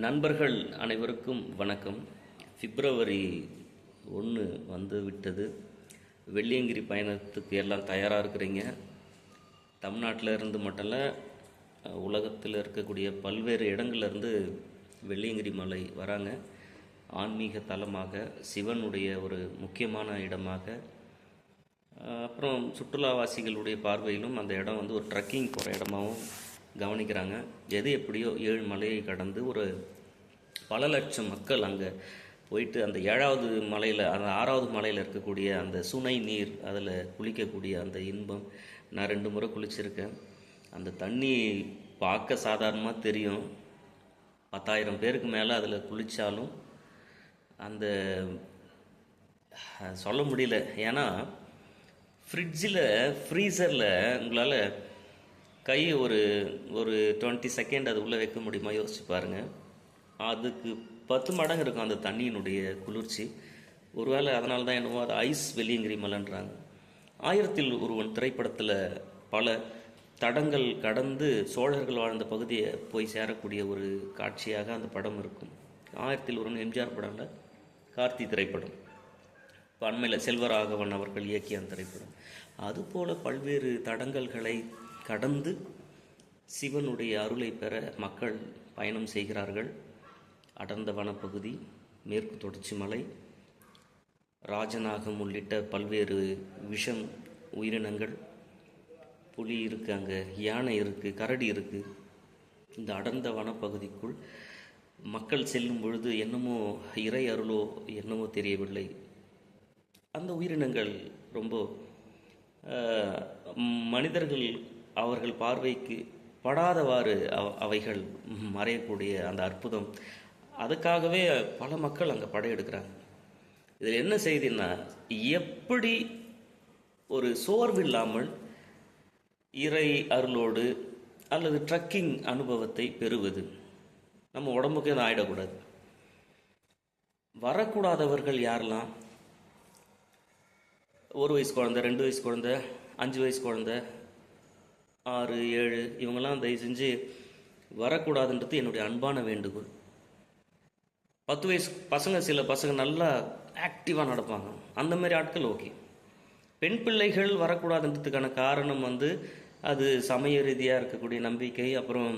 நண்பர்கள் அனைவருக்கும் வணக்கம். பிப்ரவரி 1 வந்து விட்டது. வெள்ளியங்கிரி பயணத்துக்கு எல்லாம் தயாராக இருக்கிறீங்க. தமிழ்நாட்டில் இருந்து மட்டும் இல்லை, உலகத்தில் இருக்கக்கூடிய பல்வேறு இடங்கள்லேருந்து வெள்ளியங்கிரி மலை வராங்க. ஆன்மீக தலமாக, சிவனுடைய ஒரு முக்கியமான இடமாக, அப்புறம் சுற்றுலாவாசிகளுடைய பார்வையிலும் அந்த இடம் வந்து ஒரு ட்ரக்கிங் போகிற இடமாகவும் கவனிக்கிறாங்க. எது எப்படியோ 7 மலையை கடந்து ஒரு பல லட்சம் மக்கள் அங்கே போயிட்டு அந்த 7வது மலையில், அந்த 6வது மலையில் இருக்கக்கூடிய அந்த சுனை நீர், அதில் குளிக்கக்கூடிய அந்த இன்பம். நான் 2 முறை குளிச்சிருக்கேன். அந்த தண்ணி பார்க்க சாதாரணமாக தெரியும். 10,000 பேருக்கு மேலே அதில் குளித்தாலும் அந்த சொல்ல முடியல. ஏன்னா ஃப்ரிட்ஜில், ஃப்ரீசரில் உங்களால் கை ஒரு ஒரு 20 செகண்ட் அது உள்ளே வைக்க முடியுமா? யோசிச்சு பாருங்கள். அதுக்கு 10 மடங்கு இருக்கும் அந்த தண்ணியினுடைய குளிர்ச்சி. ஒருவேளை அதனால தான் என்னவோ அது ஐஸ் வெள்ளியங்கிரி மலைன்றாங்க. 1000ல் ஒருவன் திரைப்படத்தில் பல தடங்கள் கடந்து சோழர்கள் வாழ்ந்த பகுதியை போய் சேரக்கூடிய ஒரு காட்சியாக அந்த படம் இருக்கும். 1000ல் ஒருவன் எம்ஜிஆர் படம்ல, கார்த்தி திரைப்படம், அண்மையில் செல்வராகவன் அவர்கள் இயக்கிய அந்த திரைப்படம். அதுபோல் பல்வேறு தடங்கல்களை கடந்து சிவனுடைய அருளை பெற மக்கள் பயணம் செய்கிறார்கள். அடர்ந்த வனப்பகுதி, மேற்கு தொடர்ச்சி மலை, ராஜநாகம் உள்ளிட்ட பல்வேறு விஷம் உயிரினங்கள், புலி இருக்குது, அங்கே யானை இருக்குது, கரடி இருக்குது. இந்த அடர்ந்த வனப்பகுதிக்குள் மக்கள் செல்லும் பொழுது என்னமோ இறை அருளோ என்னமோ தெரியவில்லை. அந்த உயிரினங்கள் ரொம்ப மனிதர்கள் அவர்கள் பார்வைக்கு படாதவாறு அவைகள் மறையக்கூடிய அந்த அற்புதம். அதுக்காகவே பல மக்கள் அங்கே படையெடுக்கிறாங்க. இதில் என்ன செய்தின்னா, எப்படி ஒரு சோர்வு இல்லாமல் இறை அருளோடு அல்லது ட்ரக்கிங் அனுபவத்தை பெறுவது. நம்ம உடம்புக்கு எதுவும் ஆகிடக்கூடாது. வரக்கூடாதவர்கள் யாரெல்லாம்? 1 வயசு குழந்தை, 2 வயசு குழந்தை, 5 வயசு குழந்தை, 6, 7 இவங்கெல்லாம் தயவு செஞ்சு வரக்கூடாதுன்றது என்னுடைய அன்பான வேண்டுகோள். 10 வயசு பசங்க, சில பசங்க நல்லா ஆக்டிவாக நடப்பாங்க, அந்த மாதிரி ஆட்கள் ஓகே. பெண் பிள்ளைகள் வரக்கூடாதுன்றதுக்கான காரணம் வந்து அது சமய ரீதியாக இருக்கக்கூடிய நம்பிக்கை, அப்புறம்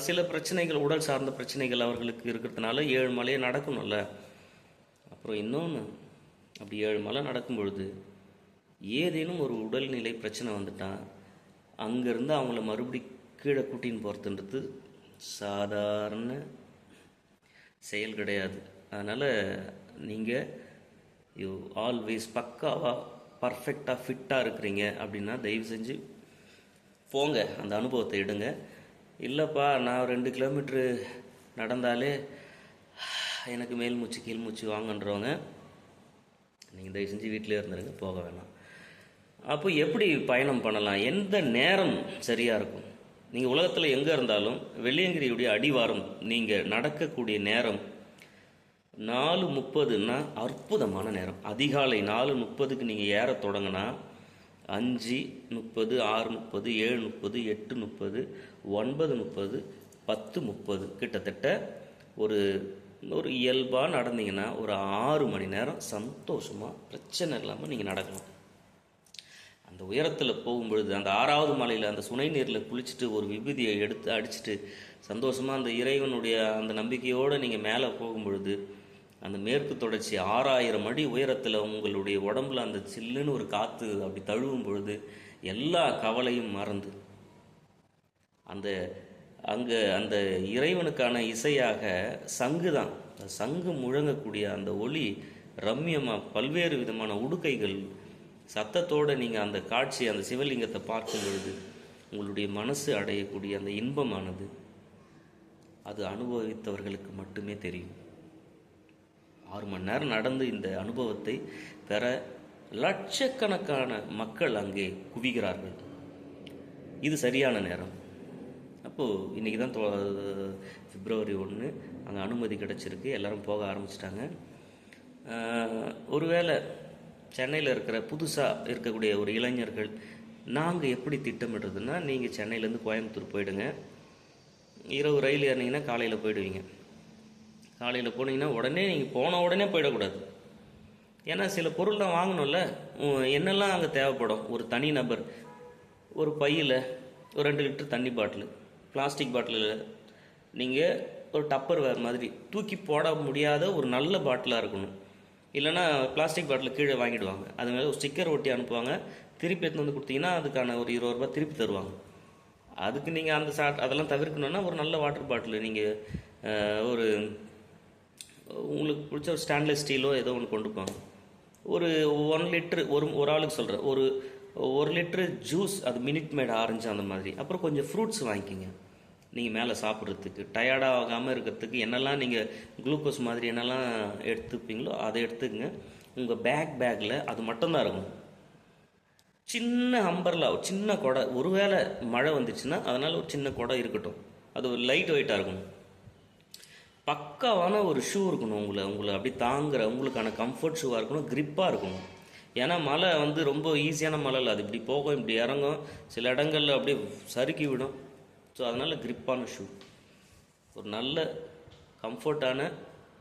சில பிரச்சனைகள், உடல் சார்ந்த பிரச்சனைகள் அவர்களுக்கு இருக்கிறதுனால 7 மலையை நடக்கணும்ல. அப்புறம் இன்னொன்று, அப்படி 7 மலை நடக்கும் பொழுது ஏதேனும் ஒரு உடல்நிலை பிரச்சனை வந்துட்டால் அங்கேருந்து அவங்கள மறுபடி கீழே கூட்டின்னு போகிறதுன்றது சாதாரண செயல் கிடையாது. அதனால் நீங்கள் ஆல்வேஸ் பக்காவாக பர்ஃபெக்டாக ஃபிட்டாக இருக்கிறீங்க அப்படின்னா தயவு செஞ்சு போங்க, அந்த அனுபவத்தை எடுங்க. இல்லைப்பா, நான் 2 கிலோமீட்ரு நடந்தாலே எனக்கு மேல் மூச்சு கீழ் மூச்சு வாங்கன்றவங்க நீங்கள் தயவு செஞ்சு வீட்டிலே இருந்துருங்க, போக வேணாம். அப்போ எப்படி பயணம் பண்ணலாம்? எந்த நேரம் சரியாக இருக்கும்? நீங்கள் உலகத்தில் எங்கே இருந்தாலும் வெள்ளியங்கிரியுடைய அடிவாரம் நீங்கள் நடக்கக்கூடிய நேரம் 4:30ன்னா அற்புதமான நேரம். அதிகாலை 4:30க்கு நீங்கள் ஏற தொடங்கினா 5:30, 6:30, 7:30, 8:30, 9:30, 10:30 கிட்டத்தட்ட ஒரு இயல்பாக நடந்தீங்கன்னா ஒரு 6 மணி நேரம் சந்தோஷமாக பிரச்சனை இல்லாமல் நீங்கள் நடக்கலாம். அந்த உயரத்தில் போகும்பொழுது, அந்த 6வது மலையில் அந்த சுனை நீரில் குளிச்சுட்டு ஒரு விபூதியை எடுத்து அடிச்சுட்டு சந்தோஷமாக அந்த இறைவனுடைய அந்த நம்பிக்கையோடு நீங்கள் மேலே போகும்பொழுது, அந்த மேற்கு தொடர்ச்சி 6000 அடி உயரத்தில் உங்களுடைய உடம்புல அந்த சில்லுன்னு ஒரு காற்று அப்படி தழுவும் பொழுது எல்லா கவலையும் மறந்து அந்த அங்கே அந்த இறைவனுக்கான இசையாக சங்கு தான், சங்கு முழங்கக்கூடிய அந்த ஒளி ரம்யமாக பல்வேறு விதமான உடுக்கைகள் சத்தத்தோடு நீங்கள் அந்த காட்சி, அந்த சிவலிங்கத்தை பார்க்கும் பொழுது உங்களுடைய மனசு அடையக்கூடிய அந்த இன்பமானது அது அனுபவித்தவர்களுக்கு மட்டுமே தெரியும். 6 மணி நேரம் நடந்து இந்த அனுபவத்தை பெற லட்சக்கணக்கான மக்கள் அங்கே குவிகிறார்கள். இது சரியான நேரம். அப்போது இன்றைக்கி தான் பிப்ரவரி 1 அங்கே அனுமதி கிடச்சிருக்கு, எல்லோரும் போக ஆரம்பிச்சிட்டாங்க. ஒருவேளை சென்னையில் இருக்கிற புதுசாக இருக்கக்கூடிய ஒரு இளைஞர்கள் நாங்கள் எப்படி திட்டமிடுறதுன்னா, நீங்கள் சென்னையிலேருந்து கோயம்புத்தூர் போயிடுங்க. இரவு ரயில் ஏறினீங்கன்னா காலையில் போயிடுவீங்க. காலையில் போனீங்கன்னா உடனே நீங்கள் போன உடனே போயிடக்கூடாது. ஏன்னா சில பொருள்லாம் வாங்கணும்ல. என்னெல்லாம் அங்கே தேவைப்படும்? ஒரு தனி நபர் ஒரு பையில் ஒரு 2 லிட்டர் தண்ணி பாட்டிலு, பிளாஸ்டிக் பாட்டிலில் நீங்கள் ஒரு டப்பர் வேறு மாதிரி தூக்கி போட முடியாத ஒரு நல்ல பாட்டிலாக இருக்கணும். இல்லைனா பிளாஸ்டிக் பாட்டில் கீழே வாங்கிடுவாங்க. அது மேலே ஒரு ஸ்டிக்கர் ஒட்டி அனுப்புவாங்க. திருப்பி எடுத்து வந்து கொடுத்தீங்கன்னா அதுக்கான ஒரு 20 ரூபா திருப்பி தருவாங்க. அதுக்கு நீங்கள் அந்த அதெல்லாம் தவிர்க்கணுன்னா ஒரு நல்ல வாட்டர் பாட்டில் நீங்கள் ஒரு உங்களுக்கு பிடிச்ச ஒரு ஸ்டான்லெஸ் ஸ்டீலோ ஏதோ ஒன்று கொண்டு போங்க. ஒரு 1 லிட்ரு ஒரு ஆளுக்கு சொல்கிறேன், ஒரு 1 லிட்ரு ஜூஸ், அது மினிட் மேட் ஆரஞ்சு அந்த மாதிரி. அப்புறம் கொஞ்சம் ஃப்ரூட்ஸ் வாங்கிக்கிங்க. நீங்கள் மேலே சாப்பிட்றதுக்கு டயர்டாக ஆகாமல் இருக்கிறதுக்கு என்னெல்லாம் நீங்கள் குளுக்கோஸ் மாதிரி என்னெல்லாம் எடுத்துப்பீங்களோ அதை எடுத்துக்கங்க. உங்கள் பேக்கில் அது மட்டும்தான் இருக்கும். சின்ன அம்பர்லா, ஒரு சின்ன குடை, ஒருவேளை மழை வந்துச்சுன்னா அதனால் ஒரு சின்ன குடை இருக்கட்டும். அது ஒரு லைட் வெயிட்டாக இருக்கணும். பக்காவான ஒரு ஷூ இருக்கணும். உங்களை அப்படி தாங்குகிற உங்களுக்கான கம்ஃபர்ட் ஷூவாக இருக்கணும். கிரிப்பாக இருக்கணும். ஏன்னா மழை ரொம்ப ஈஸியான மழை இல்லை. அது இப்படி போகும், இப்படி இறங்கும், சில இடங்களில் அப்படியே சறுக்கி விடும். ஸோ அதனால் கிரிப்பான ஷூ, ஒரு நல்ல கம்ஃபர்ட்டான,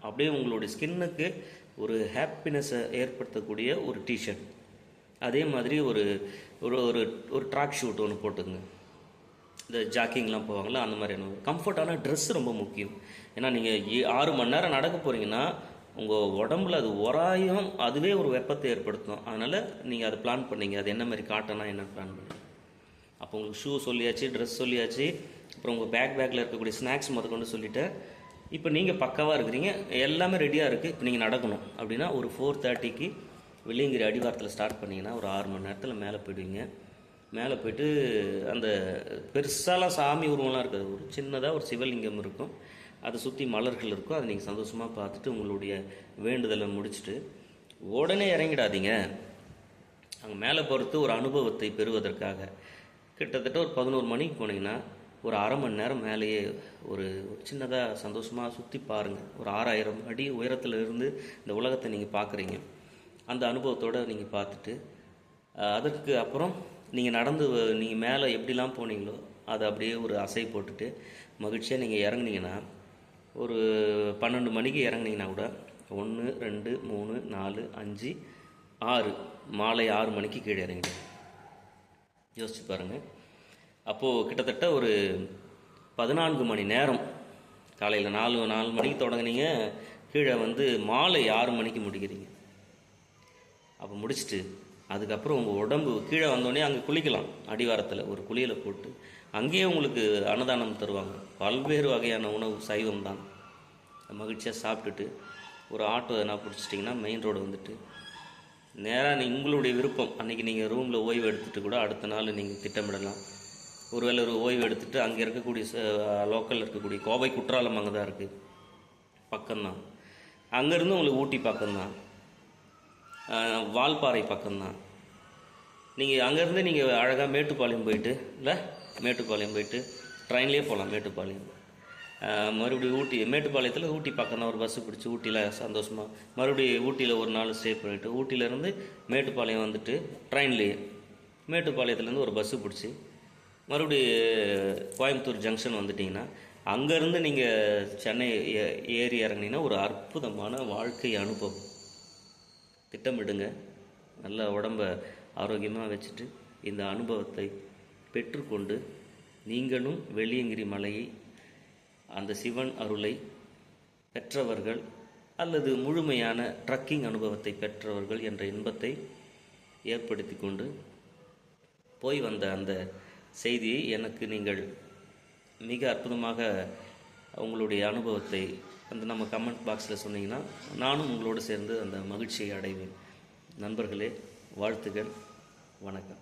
அப்படியே உங்களுடைய ஸ்கின்னுக்கு ஒரு ஹாப்பினஸை ஏற்படுத்தக்கூடிய ஒரு டிஷர்ட். அதே மாதிரி ஒரு ஒரு ஒரு ட்ராக் ஷூட் ஒன்று போட்டுக்குங்க. இந்த ஜாக்கிங்லாம் போவாங்களா, அந்த மாதிரியான ஒரு கம்ஃபர்ட்டான ட்ரெஸ் ரொம்ப முக்கியம். ஏன்னா நீங்கள் 6 மணி நேரம் நடக்க போகிறீங்கன்னா உங்கள் உடம்புல அது உராயும், அதுவே ஒரு வெப்பத்தை ஏற்படுத்தும். அதனால் நீங்கள் அதை பிளான் பண்ணிங்க. அது என்ன மாதிரி காட்டனா என்ன பிளான் பண்ணி. அப்போ உங்களுக்கு ஷூ சொல்லியாச்சு, ட்ரெஸ் சொல்லியாச்சு, அப்புறம் உங்கள் பேக்கில் இருக்கக்கூடிய ஸ்நாக்ஸ் கொண்டு சொல்லிவிட்டேன். இப்போ நீங்கள் பக்காவாக இருக்கிறீங்க, எல்லாமே ரெடியாக இருக்குது. இப்போ நீங்கள் நடக்கணும் அப்படின்னா ஒரு 4:30க்கு வெள்ளியங்கிரி அடிவாரத்தில் ஸ்டார்ட் பண்ணிங்கன்னா ஒரு 6 மணி நேரத்தில் மேலே போயிடுவீங்க. மேலே போய்ட்டு அந்த பெருசாலாம் சாமி உருவம்லாம் இருக்காது. ஒரு சின்னதாக ஒரு சிவலிங்கம் இருக்கும். அதை சுற்றி மலர்கள் இருக்கும். அதை நீங்கள் சந்தோஷமாக பார்த்துட்டு உங்களுடைய வேண்டுதலை முடிச்சுட்டு உடனே இறங்கிடாதீங்க. அங்கே மேலே போகிறது ஒரு அனுபவத்தை பெறுவதற்காக. கிட்டத்தட்ட ஒரு 11 மணிக்கு போனீங்கன்னா ஒரு அரை மணி நேரம் மேலேயே ஒரு சின்னதாக சந்தோஷமாக சுற்றி பாருங்கள். ஒரு 6000 அடி உயரத்தில் இருந்து இந்த உலகத்தை நீங்கள் பார்க்குறீங்க. அந்த அனுபவத்தோடு நீங்கள் பார்த்துட்டு அதற்கு அப்புறம் நீங்கள் நடந்து நீங்கள் மேலே எப்படிலாம் போனீங்களோ அதை அப்படியே ஒரு அசை போட்டுட்டு மகிழ்ச்சியாக நீங்கள் இறங்குனீங்கன்னா ஒரு 12 மணிக்கு இறங்குனீங்கன்னா கூட 1 2 3 4 5 6 மாலை 6 மணிக்கு கீழே இறங்கிடும். யோசிச்சு பாருங்கள். அப்போது கிட்டத்தட்ட ஒரு 14 மணி நேரம். காலையில் 4 மணிக்கு தொடங்குனீங்க, கீழே மாலை 6 மணிக்கு முடிக்கிறீங்க. அப்போ முடிச்சுட்டு அதுக்கப்புறம் உங்கள் உடம்பு கீழே வந்தோடனே அங்கே குளிக்கலாம். அடிவாரத்தில் ஒரு குளியலை போட்டு அங்கேயே உங்களுக்கு அன்னதானம் தருவாங்க. பல்வேறு வகையான உணவு, சைவம் தான். மகிழ்ச்சியாக சாப்பிட்டுட்டு ஒரு ஆட்டோ எதனா பிடிச்சிட்டிங்கன்னா மெயின் ரோடு வந்துட்டு நேராக உங்களுடைய விருப்பம். அன்றைக்கி நீங்கள் ரூமில் ஓய்வு எடுத்துகிட்டு கூட அடுத்த நாள் நீங்கள் திட்டமிடலாம். ஒருவேளை ஒரு ஓய்வு எடுத்துகிட்டு அங்கே இருக்கக்கூடிய லோக்கலில் இருக்கக்கூடிய கோவை குற்றாலம் அங்கே தான் இருக்குது, பக்கம்தான். அங்கேருந்து உங்களுக்கு ஊட்டி பக்கம்தான், வால்பாறை பக்கம்தான். நீங்கள் அங்கேருந்து நீங்கள் அழகாக மேட்டுப்பாளையம் போயிட்டு மேட்டுப்பாளையம் போயிட்டு ட்ரெயின்லேயே போகலாம். மேட்டுப்பாளையம் மறுபடியும் ஊட்டி, மேட்டுப்பாளையத்தில் ஊட்டி பக்கம் தான். ஒரு பஸ்ஸு பிடிச்சி ஊட்டியில் சந்தோஷமாக மறுபடியும் ஊட்டியில் ஒரு நாள் ஸ்டே பண்ணிவிட்டு ஊட்டியிலேருந்து மேட்டுப்பாளையம் வந்துட்டு ட்ரெயின்லேயே மேட்டுப்பாளையத்துலேருந்து ஒரு பஸ்ஸு பிடிச்சி மறுபடியும் கோயம்புத்தூர் ஜங்ஷன் வந்துட்டிங்கன்னா அங்கேருந்து நீங்கள் சென்னை ஏறி இறங்குனீங்கன்னா ஒரு அற்புதமான வாழ்க்கை அனுபவம். திட்டமிடுங்க. நல்ல உடம்பை ஆரோக்கியமாக வச்சுட்டு இந்த அனுபவத்தை பெற்றுக்கொண்டு நீங்களும் வெள்ளியங்கிரி மலையை, அந்த சிவன் அருளை பெற்றவர்கள் அல்லது முழுமையான ட்ரக்கிங் அனுபவத்தை பெற்றவர்கள் என்ற இன்பத்தை ஏற்படுத்தி கொண்டு போய் வந்த அந்த செய்தியை எனக்கு நீங்கள் மிக அற்புதமாக உங்களுடைய அனுபவத்தை நம்ம கமெண்ட் பாக்ஸில் சொன்னீங்கன்னா நானும் உங்களோடு சேர்ந்து அந்த மகிழ்ச்சியை அடைவேன். நண்பர்களே, வாழ்த்துக்கள். வணக்கம்.